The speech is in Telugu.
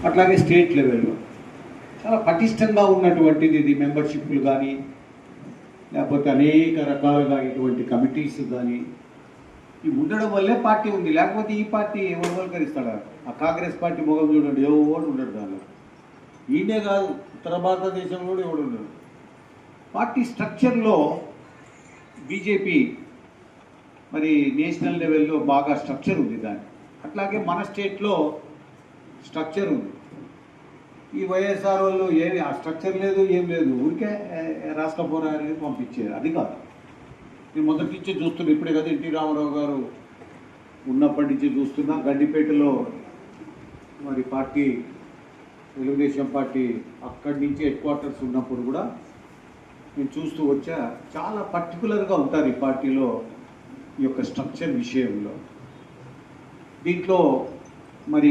అట్లాగే స్టేట్ లెవెల్లో చాలా పటిష్టంగా ఉన్నటువంటిది ఇది. మెంబర్షిప్లు కానీ లేకపోతే అనేక రకాలుగా ఇటువంటి కమిటీస్ కానీ ఇవి ఉండడం వల్లే పార్టీ ఉంది. లేకపోతే ఈ పార్టీ ఎవరు వల్కరిస్తాడా? ఆ కాంగ్రెస్ పార్టీ ముఖం చూడండి, ఎవడు ఉండడు దానిలో. ఈయనే కాదు, ఉత్తర భారతదేశంలో కూడా ఎవడు ఉండడు. పార్టీ స్ట్రక్చర్లో బీజేపీ మరి నేషనల్ లెవెల్లో బాగా స్ట్రక్చర్ ఉంది దాన్ని. అట్లాగే మన స్టేట్లో స్ట్రక్చర్ ఉంది. ఈ వైఎస్ఆర్ వాళ్ళు ఏమి ఆ స్ట్రక్చర్ లేదు, ఏం లేదు, ఊరికే రాష్ట్ర పోరానికి పంపించేది. అది కాదు, నేను మొదటి నుంచే చూస్తున్నా. ఇప్పుడే కదా ఎన్టీ రామారావు గారు ఉన్నప్పటి నుంచి చూస్తున్నా. గడ్డిపేటలో మరి పార్టీ తెలుగుదేశం పార్టీ అక్కడి నుంచి హెడ్ క్వార్టర్స్ ఉన్నప్పుడు కూడా నేను చూస్తూ వచ్చా. చాలా పర్టికులర్గా ఉంటారు ఈ పార్టీలో ఈ యొక్క స్ట్రక్చర్ విషయంలో. దీంట్లో మరి